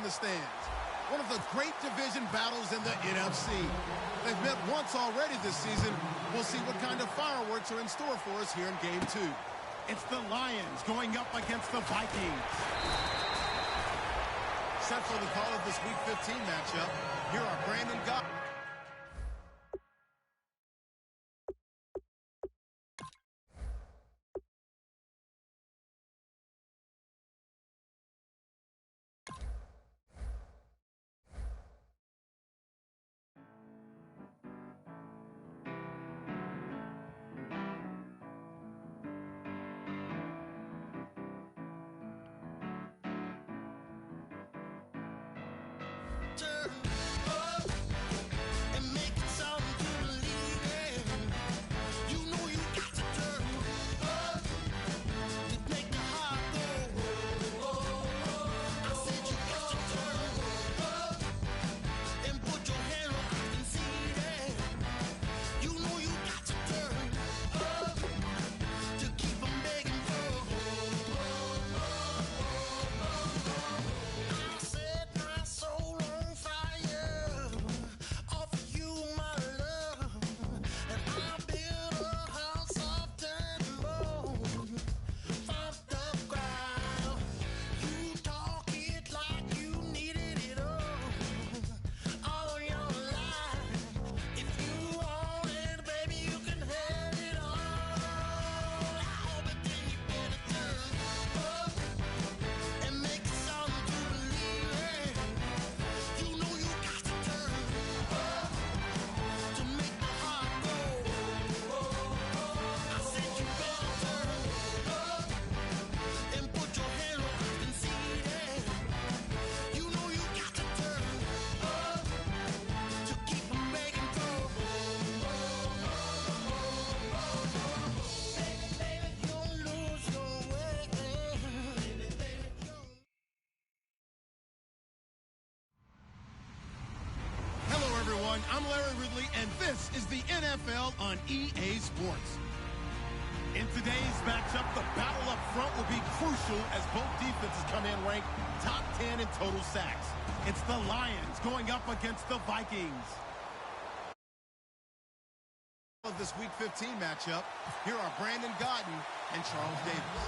the stands. One of the great division battles in the NFC. They've met once already this season. We'll see what kind of fireworks are in store for us here in Game 2. It's the Lions going up against the Vikings. Set for the call of this Week 15 matchup, here are Brandon Gott. I'm Larry Ridley, and this is the NFL on EA Sports. In today's matchup, the battle up front will be crucial as both defenses come in ranked top 10 in total sacks. It's the Lions going up against the Vikings. Of this Week 15 matchup, here are Brandon Gott and Charles Davis.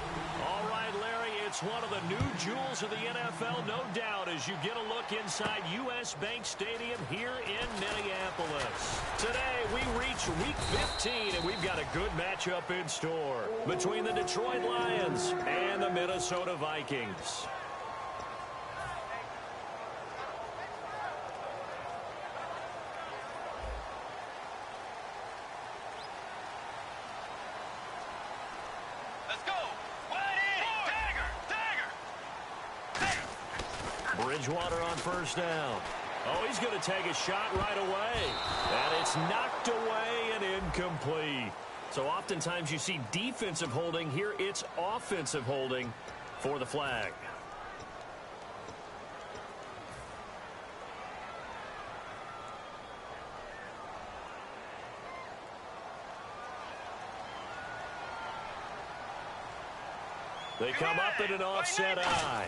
All right, Larry, it's one of the new jewels of the NFL, no doubt, as you get a look inside U.S. Bank Stadium here in Minneapolis. Today, we reach Week 15, and we've got a good matchup in store between the Detroit Lions and the Minnesota Vikings. Bridgewater on first down. Oh, he's going to take a shot right away. And it's knocked away and incomplete. So oftentimes you see defensive holding. Here it's offensive holding for the flag. They come up in an offset eye.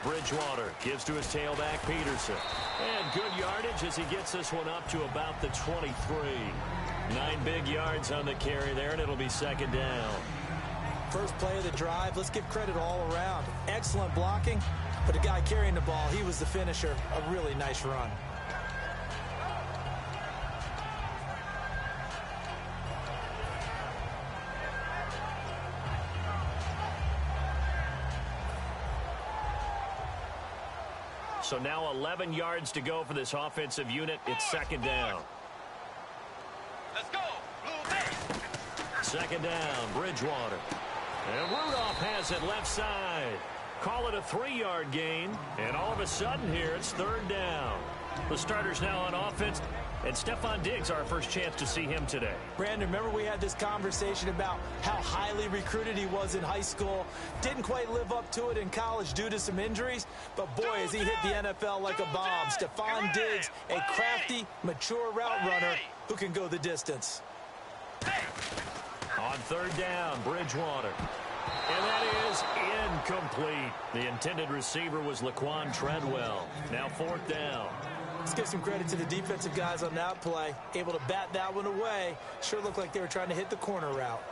Bridgewater gives to his tailback, Peterson. And good yardage as he gets this one up to about the 23. 9 big yards on the carry there, and it'll be second down. First play of the drive, let's give credit all around. Excellent blocking, but the guy carrying the ball, he was the finisher. A really nice run. So now 11 yards to go for this offensive unit. It's second down. Let's go. Blue Bay. Second down, Bridgewater. And Rudolph has it left side. Call it a 3-yard gain. And all of a sudden here, it's third down. The starters now on offense. And Stephon Diggs, our first chance to see him today. Brandon, remember we had this conversation about how highly recruited he was in high school. Didn't quite live up to it in college due to some injuries. But boy, has he hit the NFL like a bomb. Stephon Diggs, a crafty, mature route runner who can go the distance. On third down, Bridgewater. And that is incomplete. The intended receiver was Laquan Treadwell. Now 4th down. Let's give some credit to the defensive guys on that play. Able to bat that one away. Sure looked like they were trying to hit the corner route.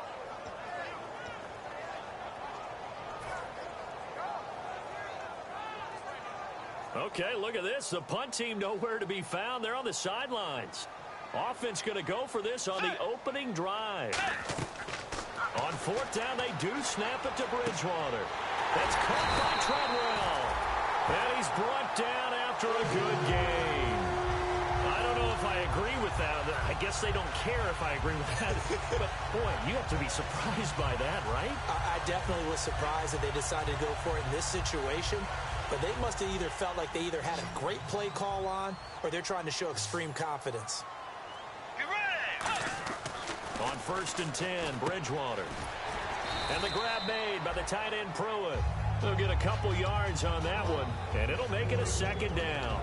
Okay, look at this. The punt team nowhere to be found. They're on the sidelines. Offense going to go for this on the opening drive. On 4th down, they do snap it to Bridgewater. That's caught by Treadwell. And he's brought down after a good game. I don't know if I agree with that. I guess they don't care if I agree with that. But, boy, you have to be surprised by that, right? I definitely was surprised that they decided to go for it in this situation. But they must have either felt like they either had a great play call on or they're trying to show extreme confidence. Get ready. On 1st and 10, Bridgewater. And the grab made by the tight end Pruitt. They'll get a couple yards on that one, and it'll make it a 2nd down.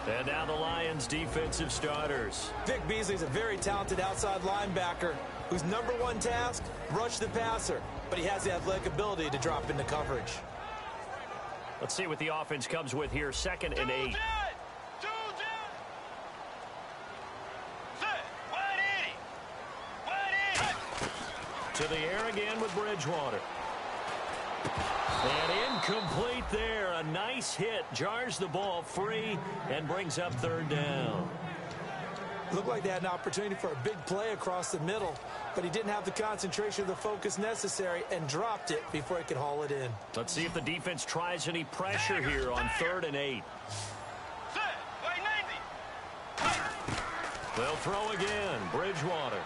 And now the Lions' defensive starters. Vic Beasley's a very talented outside linebacker whose #1 task, rush the passer. But he has the athletic ability to drop into coverage. Let's see what the offense comes with here. 2nd and 8. To the air again with Bridgewater. And incomplete there. A nice hit. Jars the ball free and brings up 3rd down. Looked like they had an opportunity for a big play across the middle, but he didn't have the concentration or the focus necessary and dropped it before he could haul it in. Let's see if the defense tries any pressure here on 3rd and 8. They'll throw again. Bridgewater.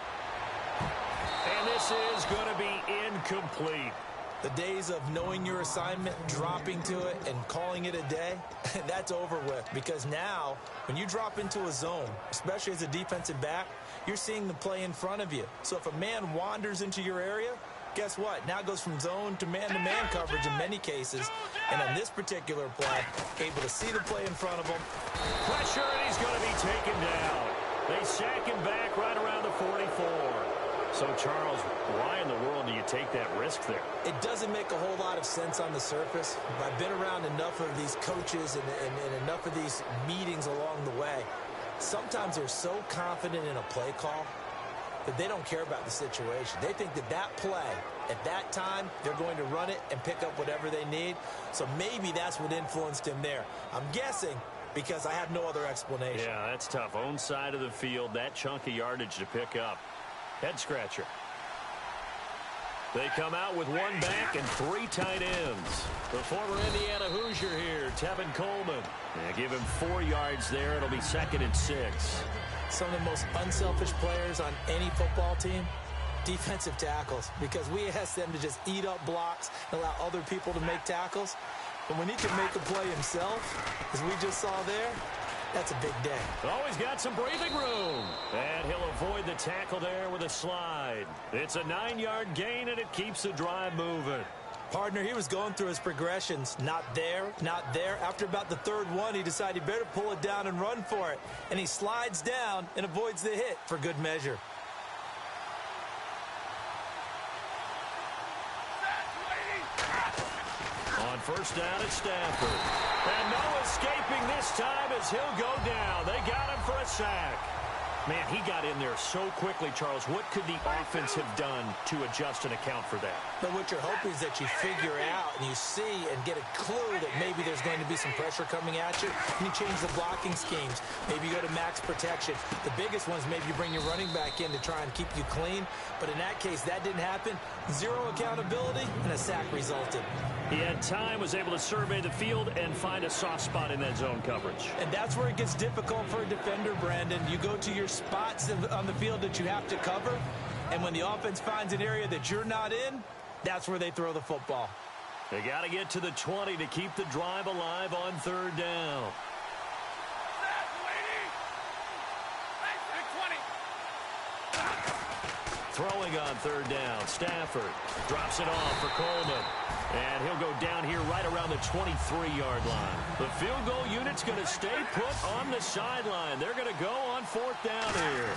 And this is going to be incomplete. The days of knowing your assignment, dropping to it, and calling it a day, that's over with. Because now, when you drop into a zone, especially as a defensive back, you're seeing the play in front of you. So if a man wanders into your area, guess what? Now it goes from zone to man coverage in many cases. And on this particular play, able to see the play in front of him. Pressure, and he's going to be taken down. They sack him back right around the 44. So, Charles, why in the world do you take that risk there? It doesn't make a whole lot of sense on the surface. I've been around enough of these coaches and enough of these meetings along the way. Sometimes they're so confident in a play call that they don't care about the situation. They think that that play, at that time, they're going to run it and pick up whatever they need. So maybe that's what influenced him there. I'm guessing because I have no other explanation. Yeah, that's tough. Own side of the field, that chunk of yardage to pick up. Head scratcher. They come out with 1 back and 3 tight ends. The former Indiana Hoosier here, Tevin Coleman. Yeah, give him 4 yards there. It'll be 2nd and 6. Some of the most unselfish players on any football team, defensive tackles, because we ask them to just eat up blocks and allow other people to make tackles. But when he can make a play himself, as we just saw there, that's a big day. Always got some breathing room. And he'll avoid the tackle there with a slide. It's a 9-yard gain, and it keeps the drive moving. Partner, he was going through his progressions. Not there, not there. After about the 3rd one, he decided he better pull it down and run for it. And he slides down and avoids the hit for good measure. On 1st down at Stafford. And no escaping this time as he'll go down. They got him for a sack. Man, he got in there so quickly, Charles. What could the offense have done to adjust and account for that? But what you're hoping is that you figure out and you see and get a clue that maybe there's going to be some pressure coming at you. And you change the blocking schemes. Maybe you go to max protection. The biggest ones, maybe you bring your running back in to try and keep you clean. But in that case, that didn't happen. 0 accountability, and a sack resulted. He had time, was able to survey the field and find a soft spot in that zone coverage. And that's where it gets difficult for a defender, Brandon. You go to your spots on the field that you have to cover, and when the offense finds an area that you're not in, that's where they throw the football. They got to get to the 20 to keep the drive alive on 3rd down. Throwing on 3rd down, Stafford drops it off for Coleman. And he'll go down here right around the 23-yard line. The field goal unit's going to stay put on the sideline. They're going to go on 4th down here.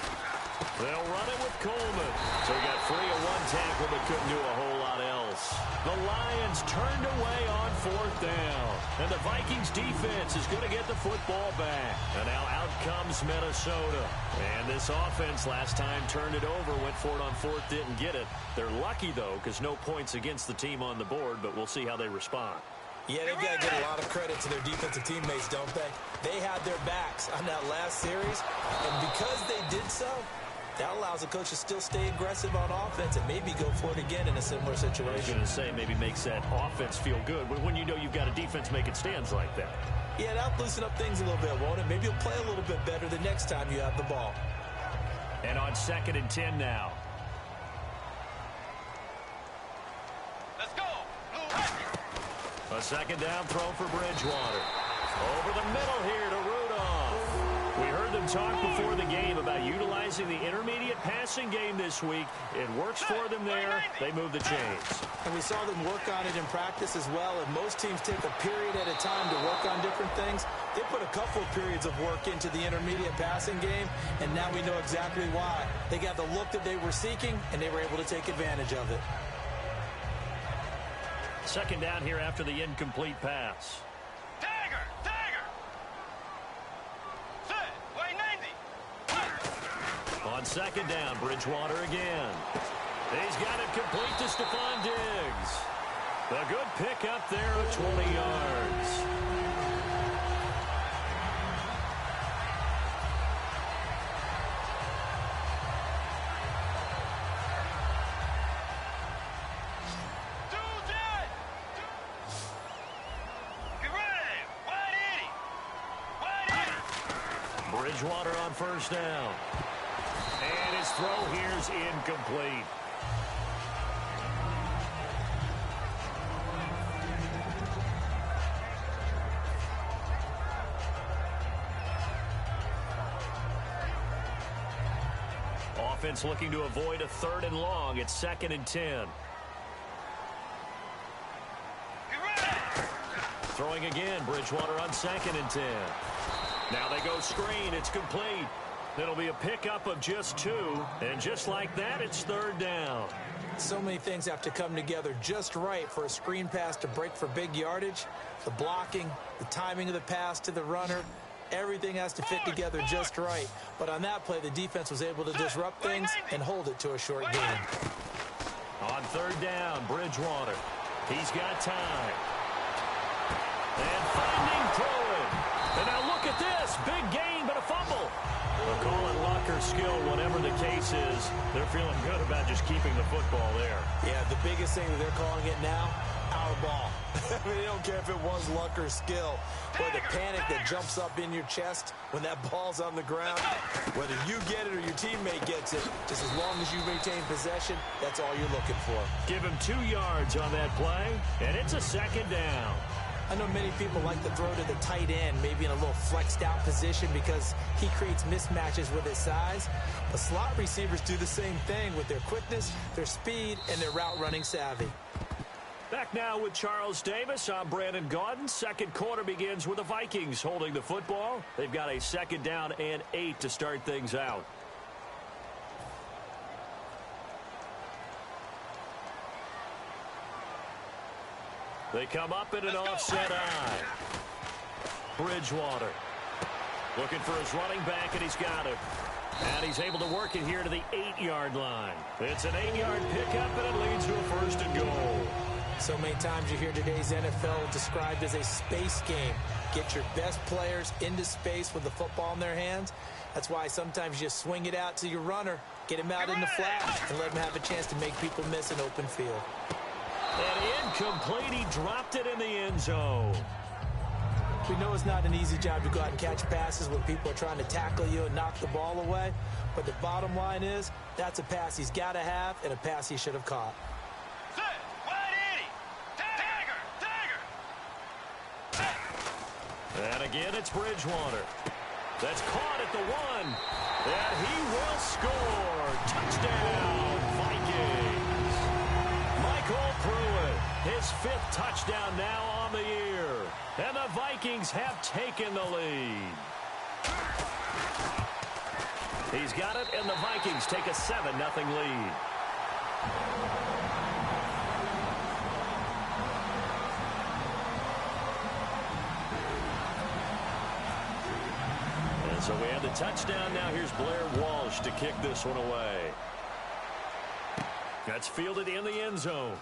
They'll run it with Coleman. So he got free of 1 tackle but couldn't do a whole lot else. this. The Lions turned away on 4th down. And the Vikings defense is going to get the football back. And now out comes Minnesota. And this offense last time turned it over, went for it on 4th, didn't get it. They're lucky, though, because no points against the team on the board, but we'll see how they respond. Yeah, they've got to get a lot of credit to their defensive teammates, don't they? They had their backs on that last series, and because they did so, that allows the coach to still stay aggressive on offense and maybe go for it again in a similar situation. I was going to say maybe makes that offense feel good when you know you've got a defense making stands like that. Yeah, that'll loosen up things a little bit, won't it? Maybe you'll play a little bit better the next time you have the ball. And on 2nd and 10 now. Let's go. A 2nd down throw for Bridgewater. Over the middle here to Rudolph. We heard them talk before the game about utilizing the intermediate passing game this week. It works for them there. They move the chains. And we saw them work on it in practice as well. And most teams take a period at a time to work on different things. They put a couple of periods of work into the intermediate passing game, and now we know exactly why. They got the look that they were seeking, and they were able to take advantage of it. 2nd down here after the incomplete pass. Tiger. Set. Way 90. On 2nd down, Bridgewater again. He's got it complete to Stephon Diggs. A good pickup there of 20 yards. Bridgewater on 1st down. And his throw here's incomplete. Offense looking to avoid a 3rd and long. It's 2nd and 10. Throwing again, Bridgewater on 2nd and 10. Now they go screen. It's complete. It'll be a pickup of just 2. And just like that, it's 3rd down. So many things have to come together just right for a screen pass to break for big yardage. The blocking, the timing of the pass to the runner, everything has to fit together just right. But on that play, the defense was able to disrupt things and hold it to a short gain. On 3rd down, Bridgewater. He's got time. And finding Pruitt. And now look at this. Big gain, but a fumble. They'll call it luck or skill, whatever the case is. They're feeling good about just keeping the football there. Yeah, the biggest thing that they're calling it now, our ball. I mean, they don't care if it was luck or skill. Or the panic that jumps up in your chest when that ball's on the ground. Whether you get it or your teammate gets it, just as long as you maintain possession, that's all you're looking for. Give him 2 yards on that play, and it's a 2nd down. I know many people like to throw to the tight end, maybe in a little flexed out position because he creates mismatches with his size. But slot receivers do the same thing with their quickness, their speed, and their route running savvy. Back now with Charles Davis. I'm Brandon Gaudin. 2nd quarter begins with the Vikings holding the football. They've got a 2nd down and 8 to start things out. They come up in an offset eye. Bridgewater looking for his running back, and he's got it. And he's able to work it here to the 8-yard line. It's an 8-yard pickup, and it leads to a 1st and goal. So many times you hear today's NFL described as a space game. Get your best players into space with the football in their hands. That's why sometimes you swing it out to your runner, get him out in the flat, and let him have a chance to make people miss an open field. And incomplete. He dropped it in the end zone. We know it's not an easy job to go out and catch passes when people are trying to tackle you and knock the ball away. But the bottom line is, that's a pass he's got to have and a pass he should have caught. Set. 180. Tiger. And again, it's Bridgewater. That's caught at the 1. And he will score. Touchdown, Vikings. Michael Pruitt, his 5th touchdown now on the year. And the Vikings have taken the lead. He's got it, and the Vikings take a 7-0 lead. So we have the touchdown. Now here's Blair Walsh to kick this one away. That's fielded in the end zone.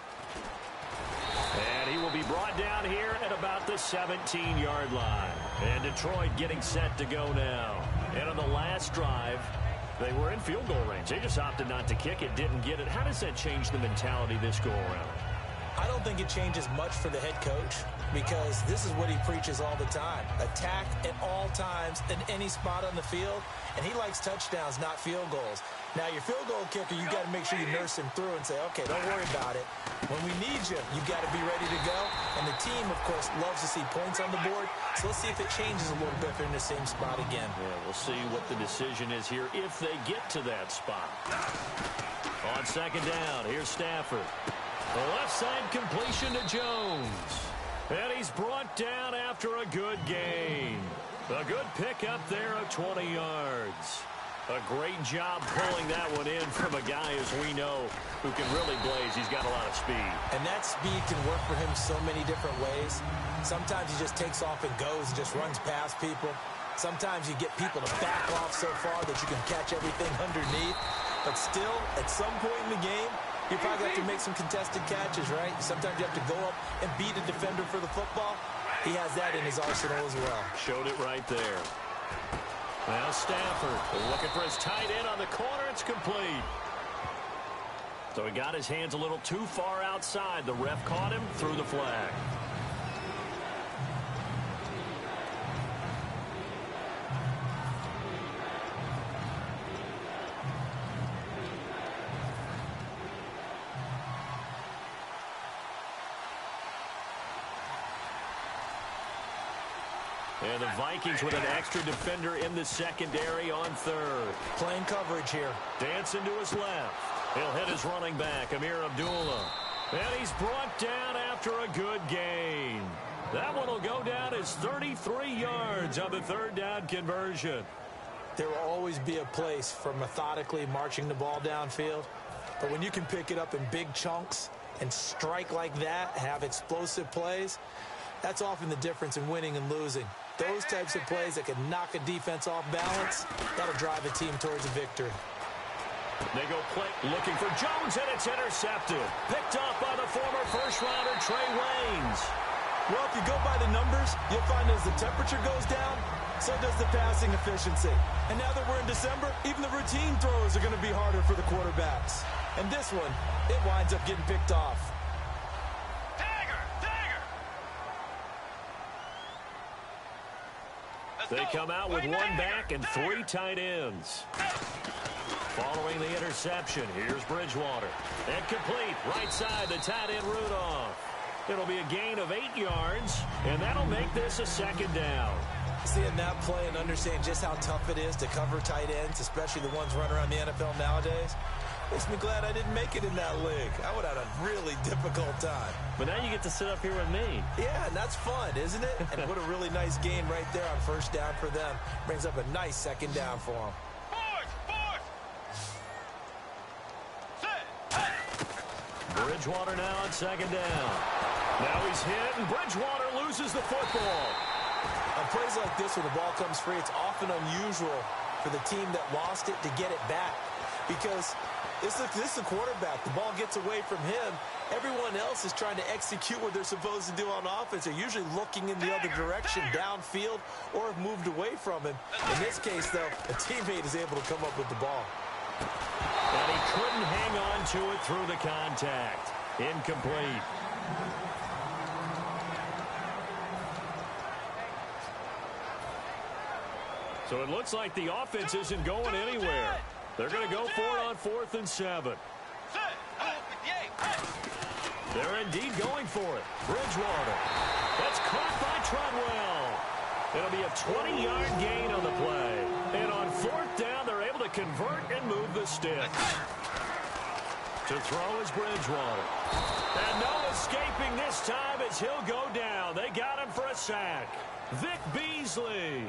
And he will be brought down here at about the 17-yard line. And Detroit getting set to go now. And on the last drive, they were in field goal range. They just opted not to kick it, didn't get it. How does that change the mentality this go around? I don't think it changes much for the head coach because this is what he preaches all the time. Attack at all times in any spot on the field, and he likes touchdowns, not field goals. Now, your field goal kicker, you got to make sure you nurse him through and say, okay, don't worry about it. When we need you, you got to be ready to go. And the team, of course, loves to see points on the board. So let's see if it changes a little bit if they're in the same spot again. Yeah, we'll see what the decision is here if they get to that spot. On second down, here's Stafford. The left side completion to Jones. And he's brought down after a good gain. A good pickup there of 20 yards. A great job pulling that one in from a guy, as we know, who can really blaze. He's got a lot of speed. And that speed can work for him so many different ways. Sometimes he just takes off and goes and just runs past people. Sometimes you get people to back off so far that you can catch everything underneath. But still, at some point in the game, you probably have to make some contested catches, right? Sometimes you have to go up and beat a defender for the football. He has that in his arsenal as well. Showed it right there. Now Stafford looking for his tight end on the corner. It's complete. So he got his hands a little too far outside. The ref caught him, threw the flag. And the Vikings with an extra defender in the secondary on third. Playing coverage here. Dancing to his left. He'll hit his running back, Amir Abdullah. And he's brought down after a good gain. That one will go down as 33 yards on the third down conversion. There will always be a place for methodically marching the ball downfield. But when you can pick it up in big chunks and strike like that, have explosive plays, that's often the difference in winning and losing. Those types of plays that can knock a defense off balance, that'll drive a team towards a victory. They go play looking for Jones, and it's intercepted. Picked up by the former first-rounder Trey Waynes. Well, if you go by the numbers, you'll find as the temperature goes down, so does the passing efficiency. And now that we're in December, even the routine throws are going to be harder for the quarterbacks. And this one, it winds up getting picked off. They come out with one back and three tight ends. Following the interception, here's Bridgewater. Incomplete, right side, the tight end Rudolph. It'll be a gain of 8 yards, and that'll make this a second down. Seeing that play and understand just how tough it is to cover tight ends, especially the ones running around the NFL nowadays, makes me glad I didn't make it in that league. I would have had a really difficult time. But now you get to sit up here with me. Yeah, and that's fun, isn't it? And what a really nice gain right there on first down for them. Brings up a nice second down for them. Bridgewater now on second down. Now he's hit, and Bridgewater loses the football. On plays like this, when the ball comes free, it's often unusual for the team that lost it to get it back. Because this is the quarterback. The ball gets away from him. Everyone else is trying to execute what they're supposed to do on offense. They're usually looking in the other direction, downfield, or have moved away from him. In this case, though, a teammate is able to come up with the ball. And he couldn't hang on to it through the contact. Incomplete. So it looks like the offense isn't going anywhere. They're going to go for it on 4th and 7. They're indeed going for it. Bridgewater. That's caught by Treadwell. It'll be a 20-yard gain on the play. And on 4th down, they're able to convert and move the sticks. To throw is Bridgewater. And no escaping this time as he'll go down. They got him for a sack. Vic Beasley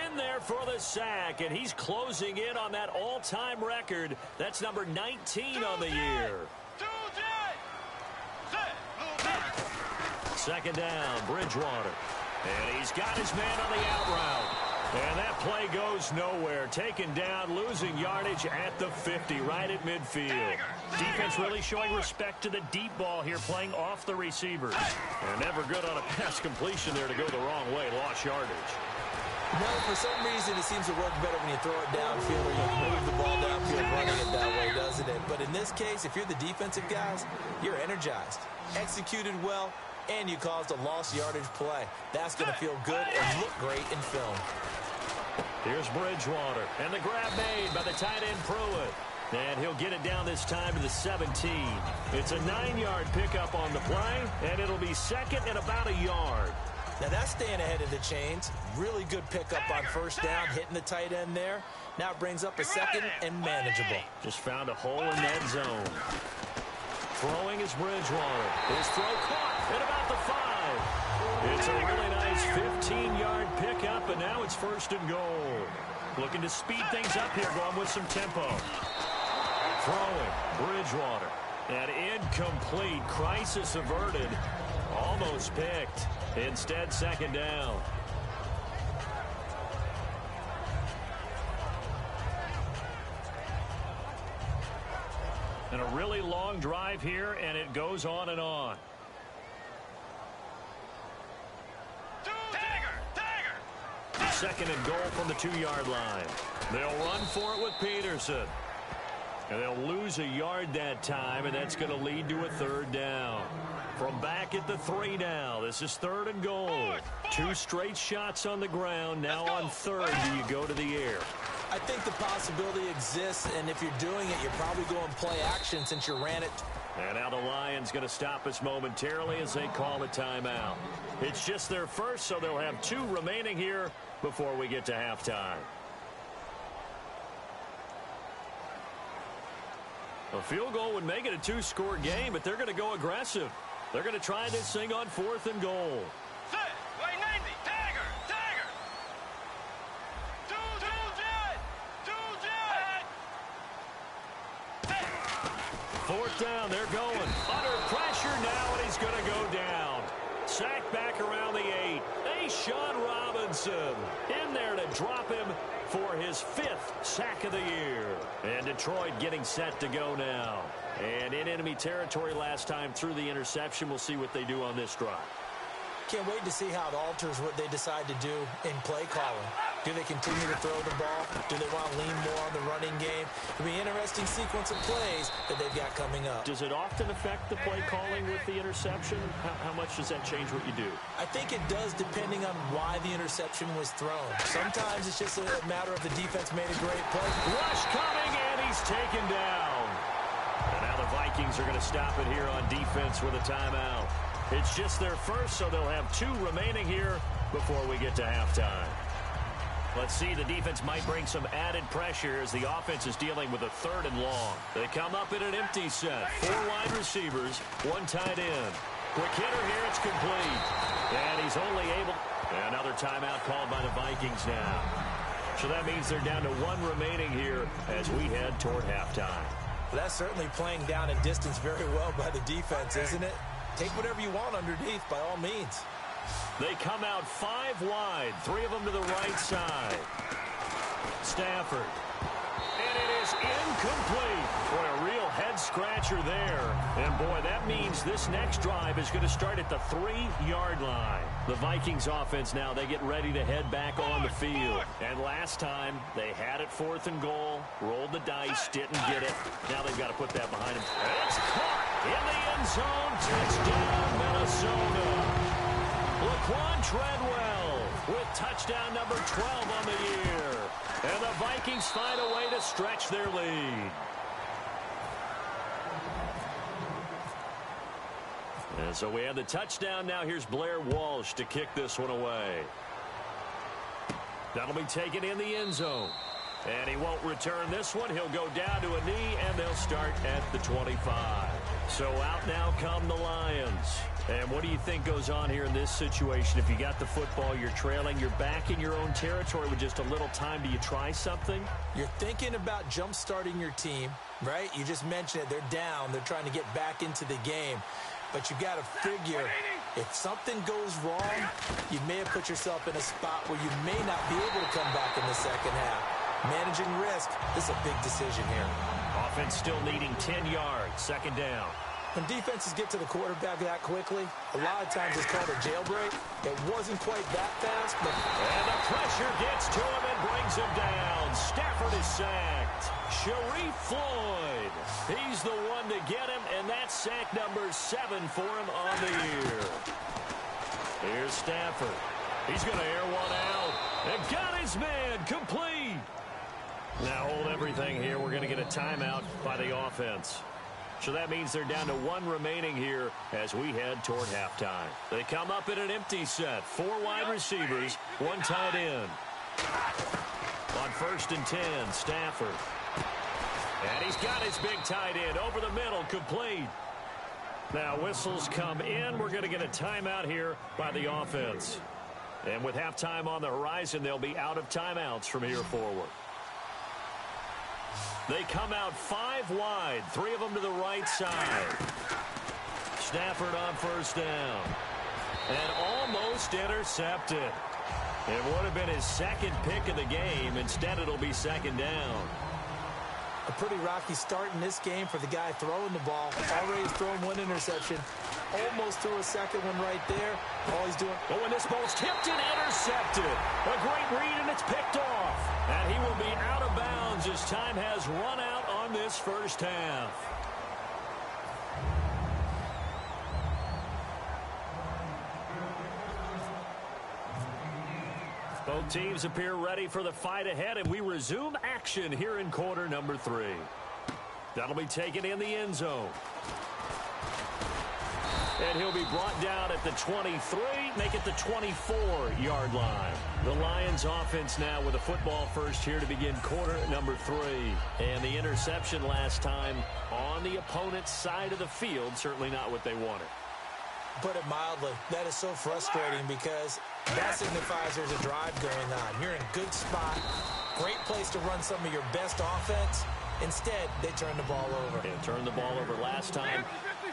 in there for the sack, and he's closing in on that all-time record. That's number 19 on the year. Second down, Bridgewater. And he's got his man on the out route. And that play goes nowhere. Taken down, losing yardage at the 50, right at midfield. Defense really showing respect to the deep ball here, playing off the receivers. And never good on a pass completion there to go the wrong way. Lost yardage. No, for some reason it seems to work better when you throw it downfield or you move the ball downfield running it that way, doesn't it? But in this case, if you're the defensive guys, you're energized, executed well, and you caused a lost yardage play. That's going to feel good and look great in film. Here's Bridgewater, and the grab made by the tight end Pruitt. And he'll get it down this time to the 17. It's a 9-yard pickup on the play, and it'll be second and about a yard. Now that's staying ahead of the chains. Really good pickup on first down, hitting the tight end there. Now it brings up a second and manageable. Just found a hole in that zone. Throwing is Bridgewater. His throw caught at about the 5. It's a really nice 15-yard pickup, and now it's first and goal. Looking to speed things up here, going with some tempo. Throwing, Bridgewater. And incomplete. Crisis averted. Almost picked. Instead, second down. And a really long drive here, and it goes on and on. Second and goal from the 2-yard line. They'll run for it with Peterson. And they'll lose a yard that time, and that's going to lead to a third down. From back at the 3 now. This is third and goal. 2 straight shots on the ground. Now on third, do you go to the air? I think the possibility exists, and if you're doing it, you're probably going play action since you ran it. And now the Lions going to stop us momentarily as they call a timeout. It's just their first, so they'll have 2 remaining here before we get to halftime. A field goal would make it a 2-score game, but they're going to go aggressive. They're going to try this thing on 4th and goal. Fourth down, they're going. Under pressure now, and he's going to go down. Sacked back around the 8. Sean Robinson in there to drop him for his 5th sack of the year. And Detroit getting set to go now. And in enemy territory last time through the interception. We'll see what they do on this drive. Can't wait to see how it alters what they decide to do in play calling. Do they continue to throw the ball? Do they want to lean more on the running game? It'll be an interesting sequence of plays that they've got coming up. Does it often affect the play calling with the interception? How much does that change what you do? I think it does, depending on why the interception was thrown. Sometimes it's just a matter of the defense made a great play. Rush coming, and he's taken down. And now the Vikings are going to stop it here on defense with a timeout. It's just their first, so they'll have 2 remaining here before we get to halftime. Let's see, the defense might bring some added pressure as the offense is dealing with a 3rd and long. They come up in an empty set. 4 wide receivers, 1 tight end. Quick hitter here, it's complete. And he's only able... Another timeout called by the Vikings now. So that means they're down to 1 remaining here as we head toward halftime. Well, that's certainly playing down and distance very well by the defense, isn't it? Take whatever you want underneath, by all means. They come out 5 wide, 3 of them to the right side. Stafford. And it is incomplete. Boy, a real head-scratcher there. And, boy, that means this next drive is going to start at the 3-yard line. The Vikings offense now, they get ready to head back on the field. And last time, they had it 4th and goal, rolled the dice, didn't get it. Now they've got to put that behind them. It's caught in the end zone. Touchdown, Minnesota. Laquan Treadwell with touchdown number 12 on the year. And the Vikings find a way to stretch their lead. And so we have the touchdown. Now here's Blair Walsh to kick this one away. That'll be taken in the end zone. And he won't return this one. He'll go down to a knee, and they'll start at the 25. So out now come the Lions. And what do you think goes on here in this situation? If you got the football, you're trailing, you're back in your own territory with just a little time. Do you try something? You're thinking about jump-starting your team, right? You just mentioned it. They're down. They're trying to get back into the game. But you got to figure, if something goes wrong, you may have put yourself in a spot where you may not be able to come the second half. Managing risk, this is a big decision here. Offense still needing 10 yards, second down. When defenses get to the quarterback that quickly, a lot of times it's called a jailbreak. It wasn't quite that fast, but... And the pressure gets to him and brings him down. Stafford is sacked. Sharif Floyd, he's the one to get him, and that's sack number 7 for him on the year. Here's Stafford. He's going to air one out. And got his man complete. Now hold everything here. We're going to get a timeout by the offense. So that means they're down to 1 remaining here as we head toward halftime. They come up in an empty set. 4 wide receivers, 1 tight end. On 1st and 10, Stafford. And he's got his big tight end over the middle, complete. Now whistles come in. We're going to get a timeout here by the offense. And with halftime on the horizon, they'll be out of timeouts from here forward. They come out 5 wide, 3 of them to the right side. Stafford on 1st down. And almost intercepted. It would have been his 2nd pick of the game. Instead, it'll be 2nd down. A pretty rocky start in this game for the guy throwing the ball. Already thrown 1 interception. Almost threw a 2nd one right there. All he's doing... Oh, and this ball's tipped and intercepted. A great read, and it's picked off. And he will be out of bounds as time has run out on this first half. Both teams appear ready for the fight ahead, and we resume action here in quarter number 3. That'll be taken in the end zone. And he'll be brought down at the 23, make it the 24-yard line. The Lions offense now with a football first here to begin quarter number 3. And the interception last time on the opponent's side of the field, certainly not what they wanted. Put it mildly, that is so frustrating because that signifies there's a drive going on. You're in a good spot, great place to run some of your best offense. Instead, they turn the ball over. They turned the ball over last time.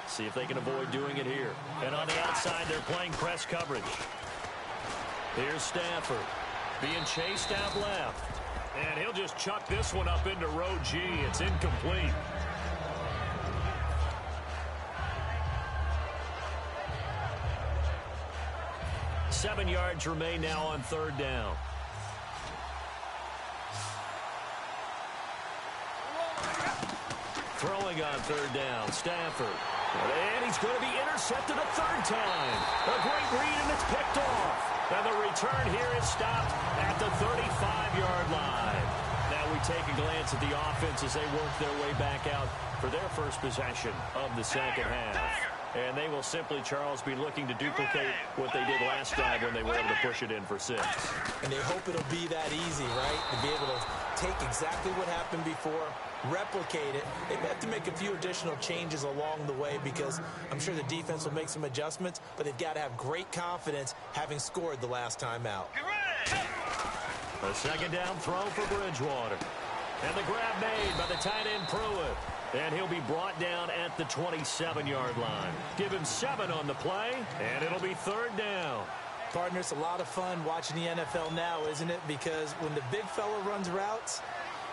See if they can avoid doing it here. And on the outside, they're playing press coverage. Here's Stafford being chased out left. And he'll just chuck this one up into row G. It's incomplete. Seven yards remain now on 3rd down. Throwing on 3rd down, Stafford. And he's going to be intercepted a 3rd time. A great read, and it's picked off. And the return here is stopped at the 35-yard line. Now we take a glance at the offense as they work their way back out for their first possession of the second half. And they will simply, Charles, be looking to duplicate what they did last drive when they were able to push it in for 6. And they hope it'll be that easy, right? To be able to take exactly what happened before, replicate it. They have to make a few additional changes along the way because I'm sure the defense will make some adjustments, but they've got to have great confidence having scored the last time out. A 2nd down throw for Bridgewater. And the grab made by the tight end Pruitt. And he'll be brought down at the 27-yard line. Give him 7 on the play, and it'll be 3rd down. Partner, it's a lot of fun watching the NFL now, isn't it? Because when the big fella runs routes,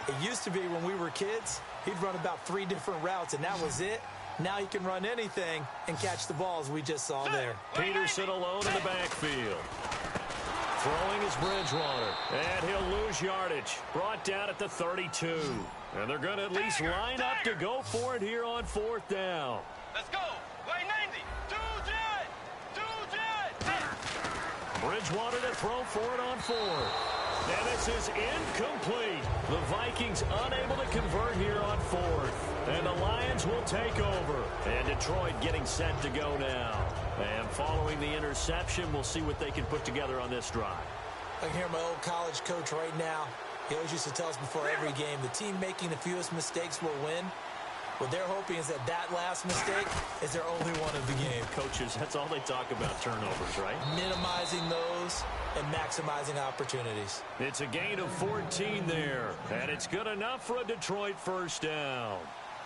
it used to be when we were kids, he'd run about 3 different routes, and that was it. Now he can run anything and catch the balls we just saw there. Peterson alone in the backfield. Throwing is Bridgewater, and he'll lose yardage. Brought down at the 32. And they're going to at least line up to go for it here on 4th down. Let's go. Line 90. 2 jet. Bridgewater to throw for it on 4th. And this is incomplete. The Vikings unable to convert here on 4th. And the Lions will take over. And Detroit getting set to go now. And following the interception, we'll see what they can put together on this drive. I can hear my old college coach right now. He always used to tell us before every game, the team making the fewest mistakes will win. What they're hoping is that last mistake is their only one of the game. Coaches, that's all they talk about, turnovers, right? Minimizing those and maximizing opportunities. It's a gain of 14 there, and it's good enough for a Detroit 1st down.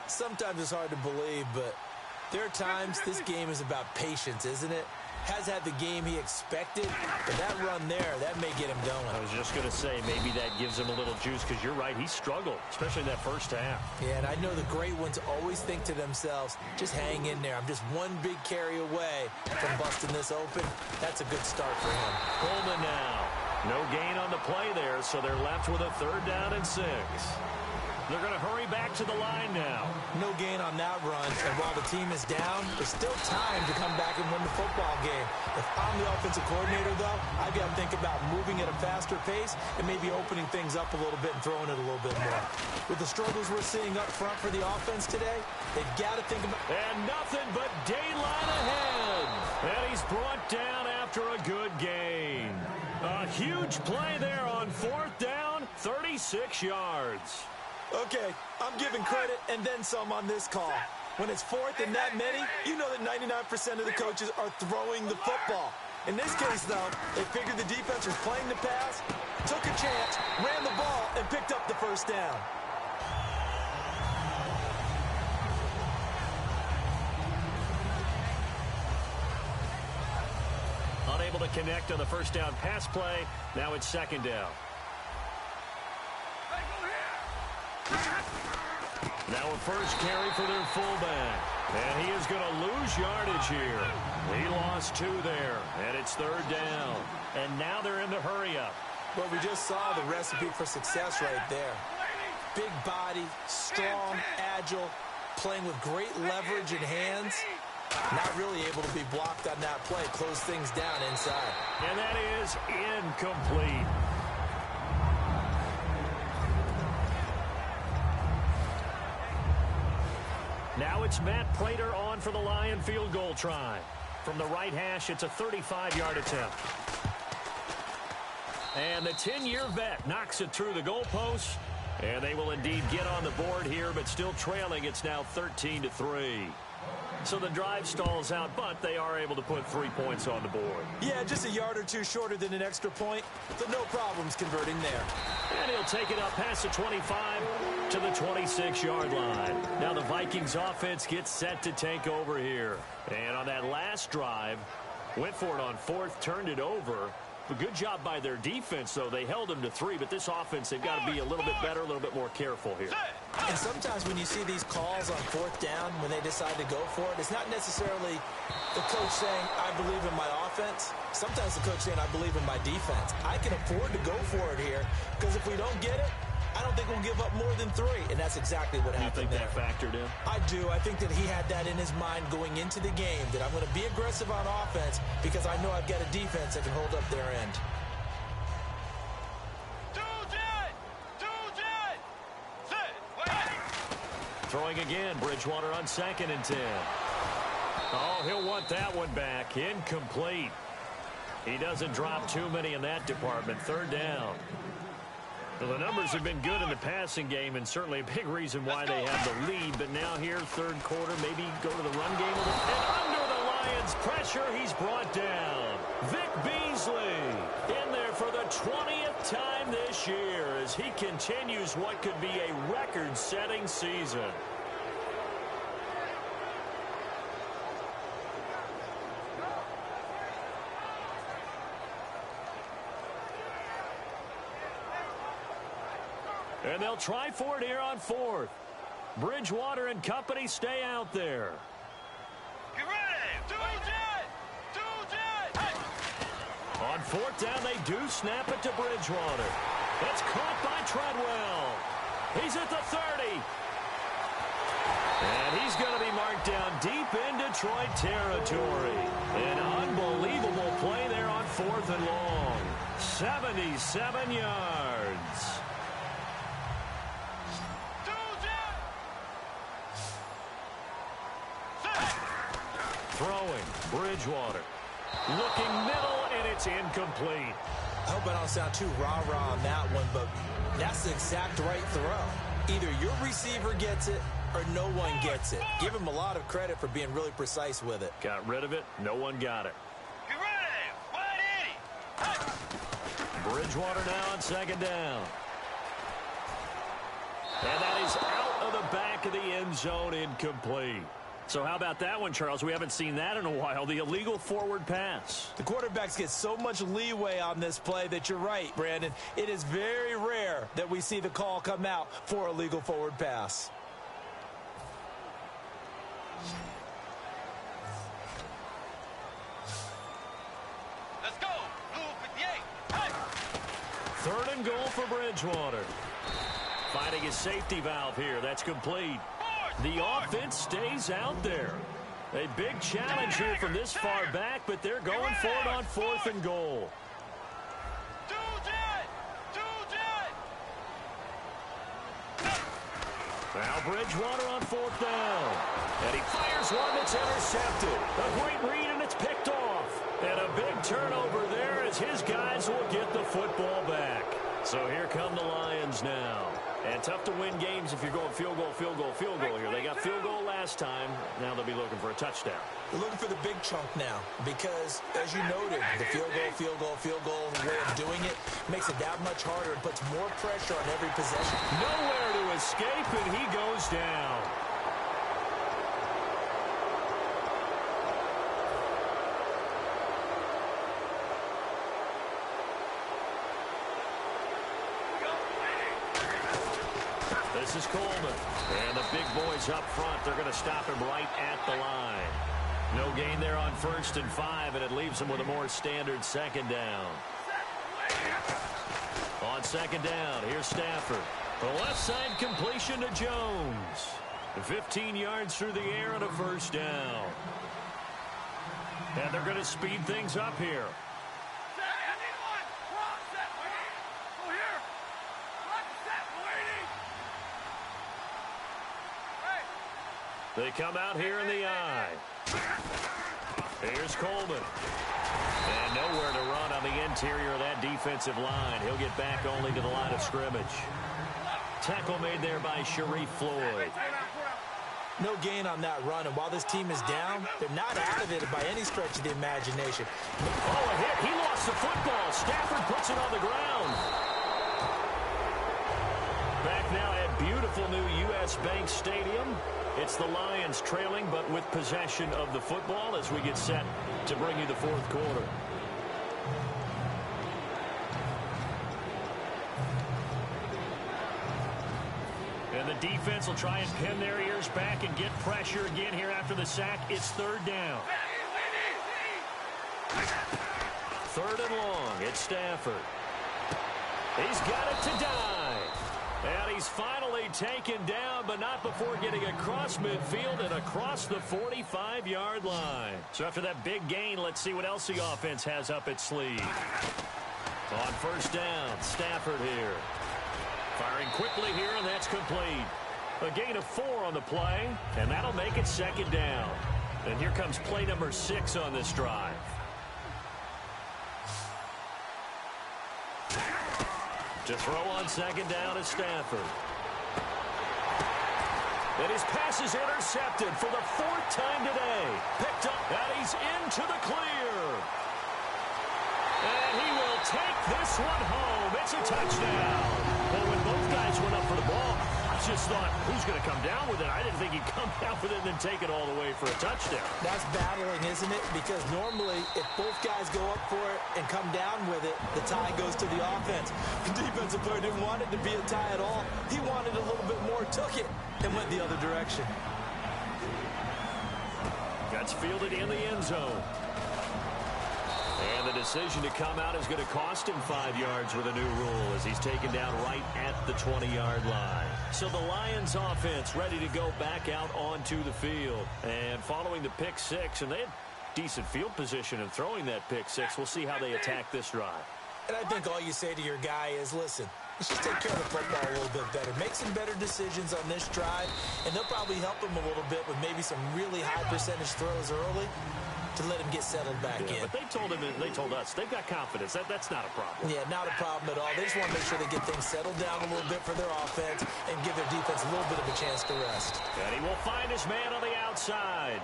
Sometimes it's hard to believe, but there are times this game is about patience, isn't it? has had the game he expected, but that run there, that may get him going. I was just going to say, maybe that gives him a little juice, because you're right, he struggled, especially in that first half. Yeah, and I know the great ones always think to themselves, just hang in there. I'm just one big carry away from busting this open. That's a good start for him. Coleman now. No gain on the play there, so they're left with a 3rd down and 6. They're going to hurry back to the line now. No gain on that run, and while the team is down, there's still time to come back and win the football game. If I'm the offensive coordinator, though, I've got to think about moving at a faster pace and maybe opening things up a little bit and throwing it a little bit more. With the struggles we're seeing up front for the offense today, they've got to think about... And nothing but daylight ahead. And he's brought down after a good gain. A huge play there on 4th down, 36 yards. Okay, I'm giving credit and then some on this call. When it's 4th and that many, you know that 99% of the coaches are throwing the football. In this case, though, they figured the defense was playing the pass, took a chance, ran the ball, and picked up the 1st down. Unable to connect on the 1st down pass play. Now it's 2nd down. Now a first carry for their fullback. And he is going to lose yardage here. He lost 2 there. And it's 3rd down. And now they're in the hurry-up. Well, we just saw the recipe for success right there. Big body, strong, agile, playing with great leverage in hands. Not really able to be blocked on that play. Close things down inside. And that is incomplete. Now it's Matt Prater on for the Lion field goal try. From the right hash, it's a 35-yard attempt. And the 10-year vet knocks it through the goalpost. And they will indeed get on the board here, but still trailing. It's now 13-3. So the drive stalls out, but they are able to put 3 points on the board. Yeah, just a yard or two shorter than an extra point, but no problems converting there. And he'll take it up past the 25 to the 26-yard line. Now the Vikings offense gets set to take over here. And on that last drive, went for it on 4th, turned it over. A good job by their defense, though. They held them to 3, but this offense, they've got to be a little bit better, a little bit more careful here. And sometimes when you see these calls on 4th down, when they decide to go for it, it's not necessarily the coach saying, I believe in my offense. Sometimes the coach saying, I believe in my defense. I can afford to go for it here, because if we don't get it, I don't think we'll give up more than 3, and that's exactly what happened there. You think that factored in? I do. I think that he had that in his mind going into the game, that I'm going to be aggressive on offense because I know I've got a defense that can hold up their end. Throwing again, Bridgewater on 2nd and 10. Oh, he'll want that one back. Incomplete. He doesn't drop too many in that department. 3rd down. Well, the numbers have been good in the passing game, and certainly a big reason why they have the lead. But now here, 3rd quarter, maybe go to the run game. And under the Lions' pressure, he's brought down. Vic Beasley in there for the 20th time this year as he continues what could be a record-setting season. And they'll try for it here on 4th. Bridgewater and company stay out there. Get ready! On 4th down, they do snap it to Bridgewater. It's caught by Treadwell. He's at the 30. And he's going to be marked down deep in Detroit territory. An unbelievable play there on 4th and long. 77 yards. Throwing, Bridgewater. Looking middle, and it's incomplete. I hope I don't sound too rah-rah on that one, but that's the exact right throw. Either your receiver gets it or no one gets it. Give him a lot of credit for being really precise with it. Got rid of it. No one got it. Get ready! 180! Bridgewater now on 2nd down. And that is out of the back of the end zone, incomplete. So how about that one, Charles? We haven't seen that in a while. The illegal forward pass. The quarterbacks get so much leeway on this play that you're right, Brandon. It is very rare that we see the call come out for a legal forward pass. Let's go. Blue 58. Hey. 3rd and goal for Bridgewater. Finding his safety valve here. That's complete. The offense stays out there. A big challenge here from this far back, but they're going for it on 4th and goal. Now Bridgewater on 4th down. And he fires one that's intercepted. A great read, and it's picked off. And a big turnover there as his guys will get the football back. So here come the Lions now. And tough to win games if you're going field goal, field goal, field goal here. They got field goal last time. Now they'll be looking for a touchdown. They're looking for the big chunk now because, as you noted, the field goal way of doing it makes it that much harder and puts more pressure on every possession. Nowhere to escape, and he goes down. This is Coleman. And the big boys up front, they're going to stop him right at the line. No gain there on 1st and 5, and it leaves them with a more standard 2nd down. On 2nd down, here's Stafford. The left side completion to Jones. 15 yards through the air and a 1st down. And they're going to speed things up here. They come out here in the eye. Here's Coleman. And nowhere to run on the interior of that defensive line. He'll get back only to the line of scrimmage. Tackle made there by Sharif Floyd. No gain on that run, and while this team is down, they're not out of it by any stretch of the imagination. Oh, a hit. He lost the football. Stafford puts it on the ground. Back now at beautiful new U.S. Bank Stadium. It's the Lions trailing, but with possession of the football as we get set to bring you the 4th quarter. And the defense will try and pin their ears back and get pressure again here after the sack. It's 3rd down. 3rd and long. It's Stafford. He's got it to dive. And he's finally taken down, but not before getting across midfield and across the 45-yard line. So after that big gain, let's see what else the offense has up its sleeve. On 1st down, Stafford here. Firing quickly here, and that's complete. A gain of 4 on the play, and that'll make it 2nd down. And here comes play number 6 on this drive. To throw on 2nd down is Stafford. And his pass is intercepted for the 4th time today. Picked up, and he's into the clear. And he will take this one home. It's a touchdown. Well, when both guys went up for the ball, I just thought, who's going to come down with it? I didn't think he'd come down with it and then take it all the way for a touchdown. That's battling, isn't it? Because normally, if both guys go up for it and come down with it, the tie goes to the offense. The defensive player didn't want it to be a tie at all. He wanted a little bit more, took it, and went the other direction. That's fielded in the end zone. And the decision to come out is going to cost him 5 yards with a new rule as he's taken down right at the 20-yard line. So the Lions offense ready to go back out onto the field. And following the pick 6, and they had decent field position in throwing that pick 6. We'll see how they attack this drive. And I think all you say to your guy is, listen, let's just take care of the football a little bit better. Make some better decisions on this drive, and they'll probably help him a little bit with maybe some really high percentage throws early to let him get settled back in. But they told us, they've got confidence. That's not a problem. Yeah, not a problem at all. They just want to make sure they get things settled down a little bit for their offense and give their defense a little bit of a chance to rest. And he will find his man on the outside.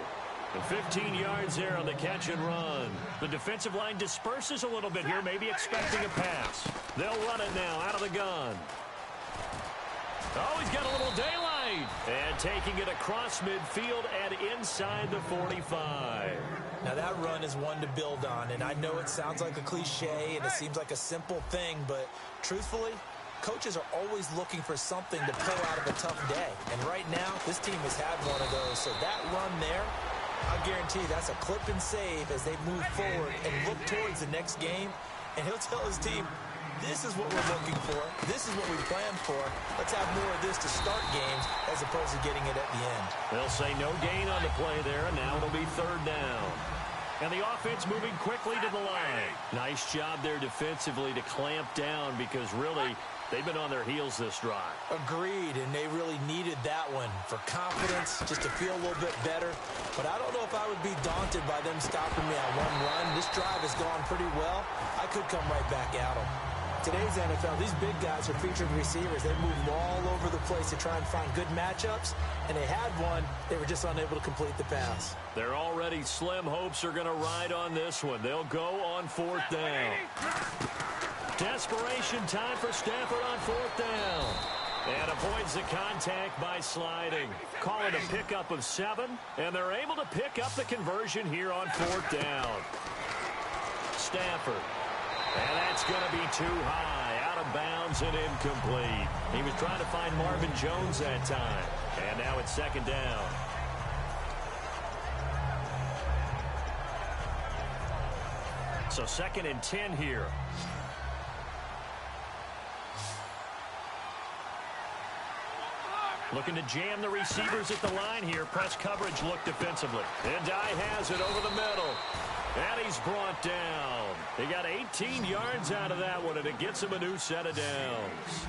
And 15 yards there on the catch and run. The defensive line disperses a little bit here, maybe expecting a pass. They'll run it now out of the gun. Oh, he's got a little daylight. right. And taking it across midfield and inside the 45. Now that run is one to build on, and I know it sounds like a cliche and it seems like a simple thing, but truthfully, coaches are always looking for something to pull out of a tough day. And right now, this team has had one of those. So that run there, I guarantee you that's a clip and save as they move forward and look towards the next game. And he'll tell his team, this is what we're looking for. This is what we planned for. Let's have more of this to start games as opposed to getting it at the end. They'll say no gain on the play there, and now it'll be third down. And the offense moving quickly to the line. Nice job there defensively to clamp down because really they've been on their heels this drive. Agreed, and they really needed that one for confidence, just to feel a little bit better. But I don't know if I would be daunted by them stopping me on one run. This drive has gone pretty well. I could come right back at them. Today's NFL, these big guys are featured receivers. They move all over the place to try and find good matchups, and they had one. They were just unable to complete the pass. Their already slim hopes are going to ride on this one. They'll go on fourth down. Desperation time for Stafford on fourth down. And avoids the contact by sliding. Call it a pickup of 7, and they're able to pick up the conversion here on fourth down. Stafford. And that's going to be too high, out of bounds and incomplete. He was trying to find Marvin Jones that time. And now it's second down. So 2nd and 10 here. Looking to jam the receivers at the line here. Press coverage look defensively. And Dye has it over the middle. And he's brought down. He got 18 yards out of that one, and it gets him a new set of downs.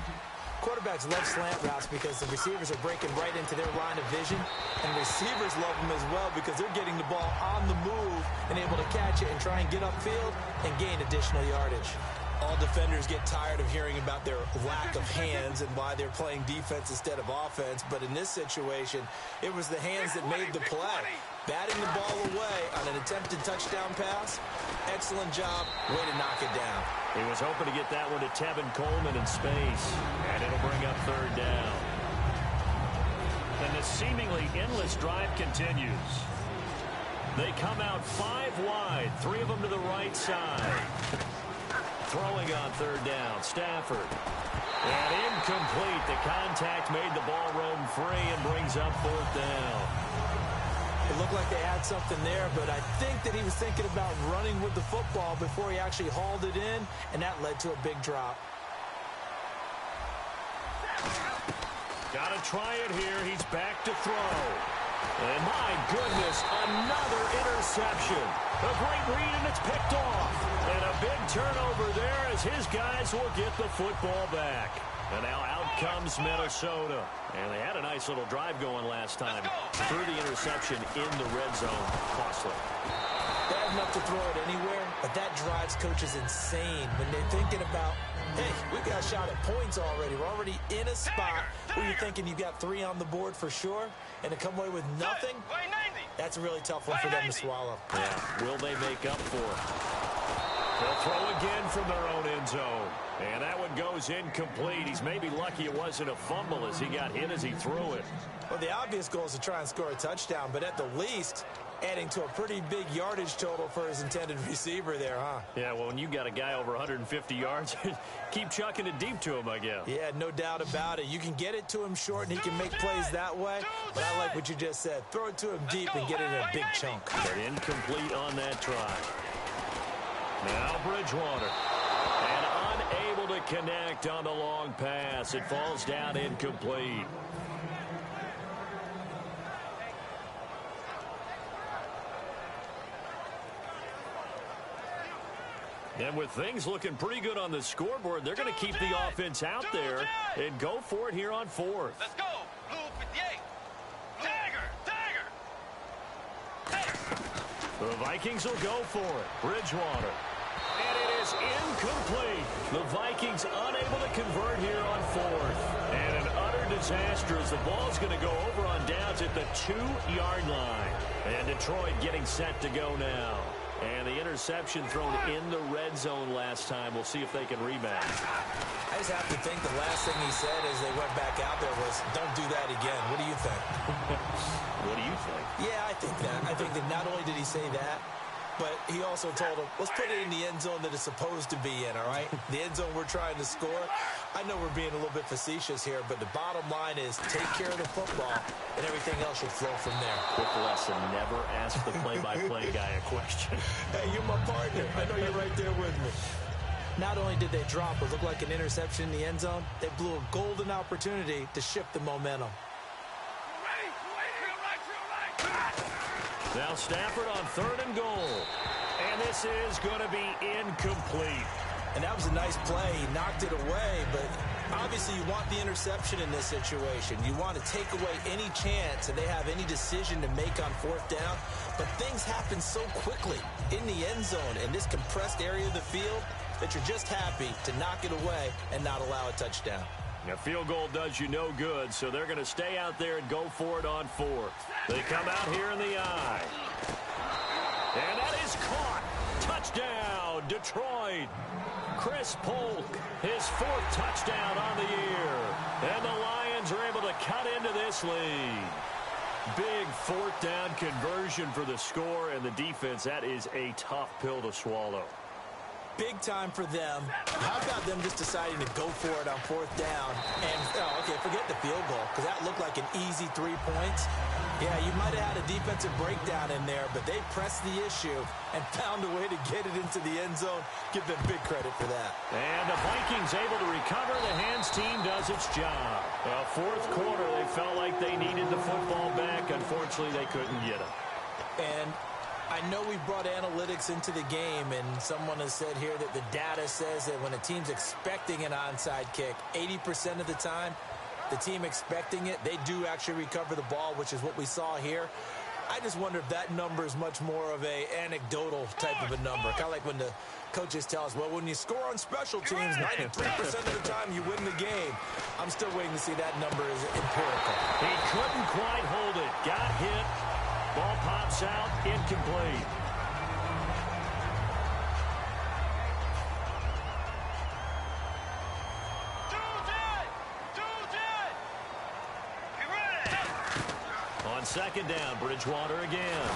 Quarterbacks love slant routes because the receivers are breaking right into their line of vision, and receivers love them as well because they're getting the ball on the move and able to catch it and try and get upfield and gain additional yardage. All defenders get tired of hearing about their lack of hands and why they're playing defense instead of offense, but in this situation, it was the hands that made the play. Batting the ball away on an attempted touchdown pass, excellent job, way to knock it down. He was hoping to get that one to Tevin Coleman in space, and it'll bring up third down. And the seemingly endless drive continues. They come out 5 wide, 3 of them to the right side. Throwing on third down, Stafford. And incomplete. The contact made the ball roam free and brings up fourth down. It looked like they had something there, but I think that he was thinking about running with the football before he actually hauled it in, and that led to a big drop. Got to try it here. He's back to throw. And my goodness, another interception. A great read, and it's picked off. And a big turnover there as his guys will get the football back. And now out comes Minnesota. And they had a nice little drive going last time. Threw the interception in the red zone. Costly. They have enough to throw it anywhere, but that drives coaches insane when they're thinking about, hey, we got a shot at points already. We're already in a spot where you're thinking you've got 3 on the board for sure, and to come away with nothing, that's a really tough one for them to swallow. Yeah, will they make up for it? They'll throw again from their own end zone. And that one goes incomplete. He's maybe lucky it wasn't a fumble as he got hit as he threw it. Well, the obvious goal is to try and score a touchdown, but at the least, adding to a pretty big yardage total for his intended receiver there, huh? Yeah, well, when you got a guy over 150 yards, keep chucking it deep to him, I guess. Yeah, no doubt about it. You can get it to him short, and he can make plays that way, but I like what you just said. Throw it to him deep and get it in a big chunk. But incomplete on that try. Now Bridgewater. And unable to connect on the long pass. It falls down incomplete. And with things looking pretty good on the scoreboard, they're going to keep the offense out there and go for it here on fourth. Let's go. Blue 58. Dagger. The Vikings will go for it. Bridgewater. And it is incomplete. The Vikings unable to convert here on fourth. And an utter disaster as the ball's going to go over on downs at the 2-yard line. And Detroit getting set to go now. And the interception thrown in the red zone last time. We'll see if they can rebound. I just have to think the last thing he said as they went back out there was, don't do that again. What do you think? What do you think? Yeah, I think that. I think that not only did he say that, but he also told him, let's put it in the end zone that it's supposed to be in, all right? The end zone we're trying to score. I know we're being a little bit facetious here, but the bottom line is take care of the football, and everything else should flow from there. Quick lesson, never ask the play-by-play guy a question. Hey, you're my partner. I know you're right there with me. Not only did they drop what looked like an interception in the end zone, they blew a golden opportunity to shift the momentum. Now Stafford on 3rd and goal. And this is going to be incomplete. And that was a nice play. He knocked it away, but obviously you want the interception in this situation. You want to take away any chance that they have any decision to make on 4th down. But things happen so quickly in the end zone in this compressed area of the field that you're just happy to knock it away and not allow a touchdown. A field goal does you no good, so they're going to stay out there and go for it on 4th. They come out here in the eye. And that is caught. Touchdown, Detroit. Chris Polk, his 4th touchdown on the year. And the Lions are able to cut into this lead. Big 4th down conversion for the score, and the defense, that is a tough pill to swallow. Big time for them. How about them just deciding to go for it on 4th down? And, okay, forget the field goal, because that looked like an easy 3 points. Yeah, you might have had a defensive breakdown in there, but they pressed the issue and found a way to get it into the end zone. Give them big credit for that. And the Vikings able to recover. The hands team does its job. Well, 4th quarter, they felt like they needed the football back. Unfortunately, they couldn't get it. And I know we brought analytics into the game, and someone has said here that the data says that when a team's expecting an onside kick, 80% of the time, the team expecting it, they do actually recover the ball, which is what we saw here. I just wonder if that number is much more of a anecdotal type of a number. Kind of like when the coaches tell us, well, when you score on special teams, 93% of the time you win the game. I'm still waiting to see that number is empirical. He couldn't quite hold it. Got hit. Ball pops out, incomplete. On 2nd down, Bridgewater again.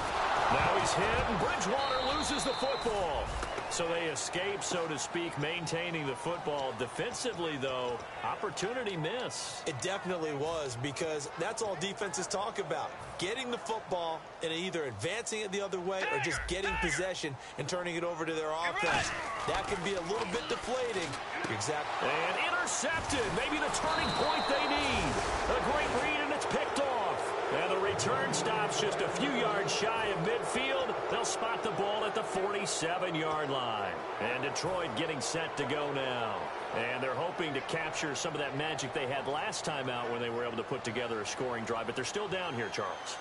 Now he's hit, and Bridgewater loses the football. So they escape, so to speak, maintaining the football. Defensively, though, opportunity miss. It definitely was, because that's all defenses talk about. Getting the football and either advancing it the other way or just getting possession and turning it over to their offense. That can be a little bit deflating. Exactly. And intercepted. Maybe the turning point they need. A great read, and it's picked off. And the return stops just a few yards shy of midfield. They'll spot the ball at the 47-yard line. And Detroit getting set to go now. And they're hoping to capture some of that magic they had last time out when they were able to put together a scoring drive. But they're still down here, Charles.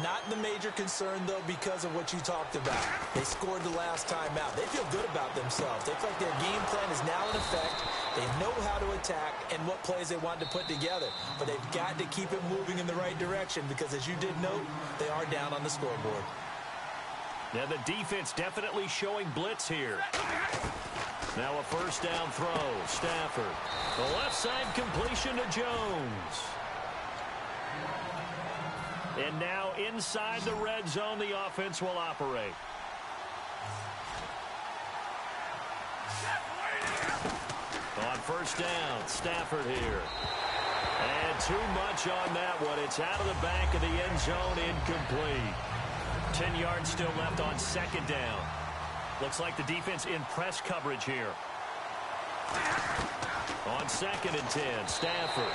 Not the major concern, though, because of what you talked about. They scored the last time out. They feel good about themselves. They feel like their game plan is now in effect. They know how to attack and what plays they want to put together. But they've got to keep it moving in the right direction because, as you did note, they are down on the scoreboard. Yeah, the defense definitely showing blitz here. Now a 1st down throw. Stafford. The left side completion to Jones. And now inside the red zone, the offense will operate. On 1st down, Stafford here. And too much on that one. It's out of the back of the end zone, incomplete. 10 yards still left on 2nd down. Looks like the defense in press coverage here. On 2nd and 10, Stafford.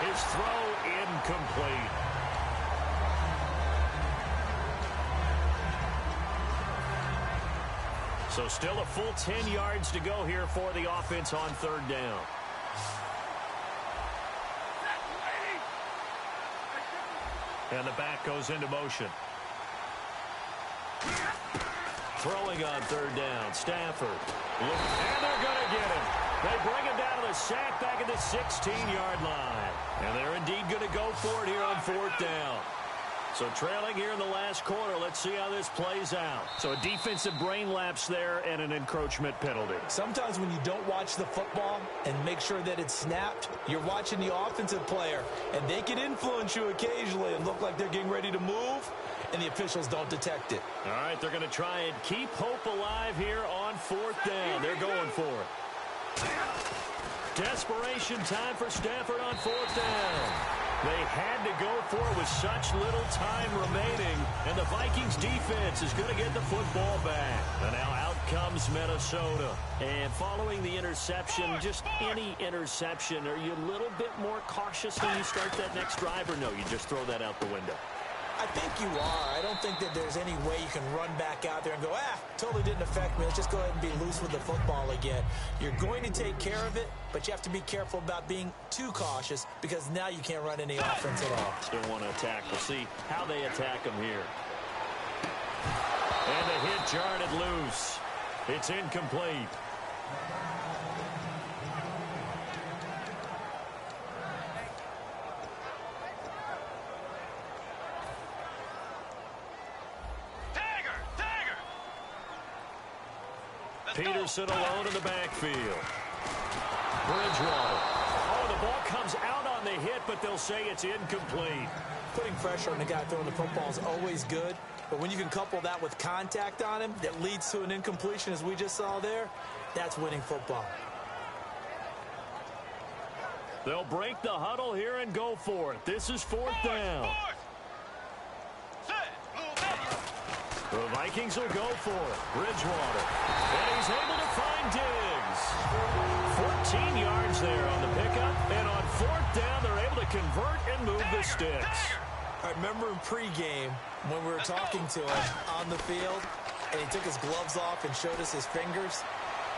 His throw incomplete. So still a full 10 yards to go here for the offense on 3rd down. And the back goes into motion. Throwing on 3rd down, Stafford. And they're going to get him. They bring him down to the sack back at the 16-yard line. And they're indeed going to go for it here on 4th down. So trailing here in the last quarter. Let's see how this plays out. So a defensive brain lapse there and an encroachment penalty. Sometimes when you don't watch the football and make sure that it's snapped, you're watching the offensive player, and they can influence you occasionally and look like they're getting ready to move, and the officials don't detect it. All right, they're going to try and keep hope alive here on 4th down. They're going for it. Desperation time for Stafford on 4th down. They had to go for it with such little time remaining, and the Vikings defense is going to get the football back. And now out comes Minnesota. And following the interception, just any interception, are you a little bit more cautious when you start that next drive, or no, you just throw that out the window? I think you are. I don't think that there's any way you can run back out there and go, totally didn't affect me. Let's just go ahead and be loose with the football again. You're going to take care of it, but you have to be careful about being too cautious because now you can't run any offense at all. Still want to attack. We'll see how they attack them here. And the hit jarred it loose. It's incomplete. Peterson alone in the backfield. Bridgewater. Oh, the ball comes out on the hit, but they'll say it's incomplete. Putting pressure on the guy throwing the football is always good, but when you can couple that with contact on him that leads to an incompletion, as we just saw there, that's winning football. They'll break the huddle here and go for it. This is 4th down. The Vikings will go for it. Bridgewater. And he's able to find Diggs. 14 yards there on the pickup. And on 4th down, they're able to convert and move the sticks. I remember in pregame when we were talking to him on the field, and he took his gloves off and showed us his fingers.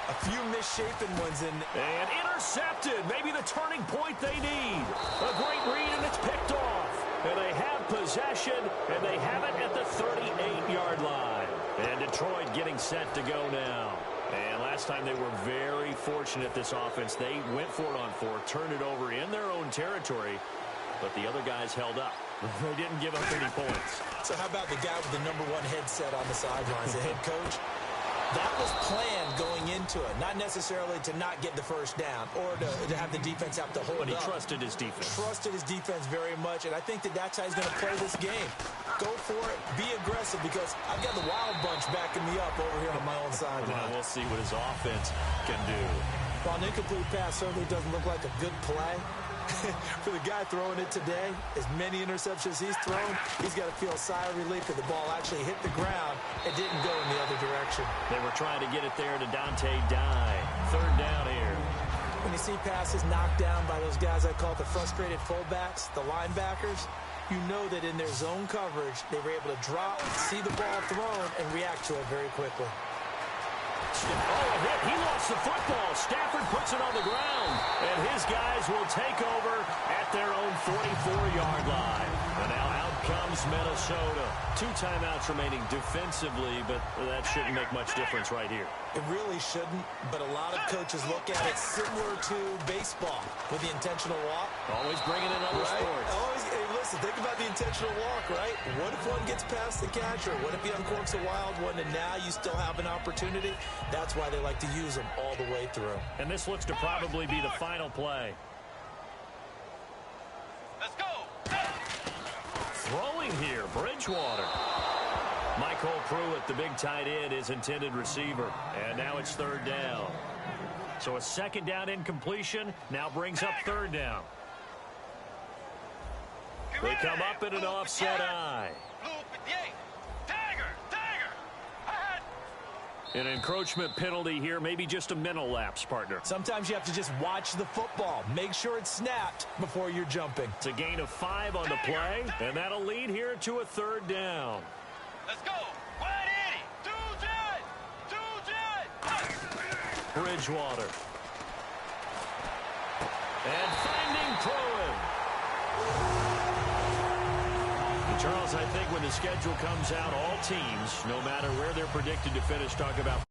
A few misshapen ones in. And intercepted. Maybe the turning point they need. A great read, and it's picked off. And they have possession, and they have it at the 38-yard line. And Detroit getting set to go now. And last time they were very fortunate, this offense. They went for it on 4th, turned it over in their own territory, but the other guys held up. They didn't give up any points. So how about the guy with the #1 headset on the sidelines, the head coach? That was planned going into it, not necessarily to not get the first down or to have the defense have to hold up. But he trusted his defense. Trusted his defense very much, and I think that's how he's going to play this game. Go for it, be aggressive, because I've got the wild bunch backing me up over here on my own sideline. Now we'll see what his offense can do. While an incomplete pass certainly doesn't look like a good play, for the guy throwing it today, as many interceptions he's thrown, he's got to feel a sigh of relief that the ball actually hit the ground and didn't go in the other direction. They were trying to get it there to Dante Dye. 3rd down here. When you see passes knocked down by those guys I call the frustrated fullbacks, the linebackers, you know that in their zone coverage, they were able to drop, see the ball thrown, and react to it very quickly. Oh, a hit. He lost the football. Stafford puts it on the ground. And his guys will take over at their own 44-yard line. And now out comes Minnesota. 2 timeouts remaining defensively, but that shouldn't make much difference right here. It really shouldn't, but a lot of coaches look at it similar to baseball with the intentional walk. Always bringing in other sports. Always, hey, listen, think about the intentional walk, right? What if one gets past the catcher? What if he uncorks a wild one and now you still have an opportunity? That's why they like to use them all the way through. And this looks to probably be the final play. Let's go. Throwing here, Bridgewater. Michael Pruitt, the big tight end, is intended receiver. And now it's 3rd down. So a 2nd down incompletion now brings up 3rd down. They come up in an offset eye. Blue 58. Tiger. An encroachment penalty here, maybe just a mental lapse, partner. Sometimes you have to just watch the football. Make sure it's snapped before you're jumping. It's a gain of 5 on the play, and that'll lead here to a 3rd down. Let's go. 180. 2 Bridgewater. And finding Pruitt. Charles, I think when the schedule comes out, all teams, no matter where they're predicted to finish, talk about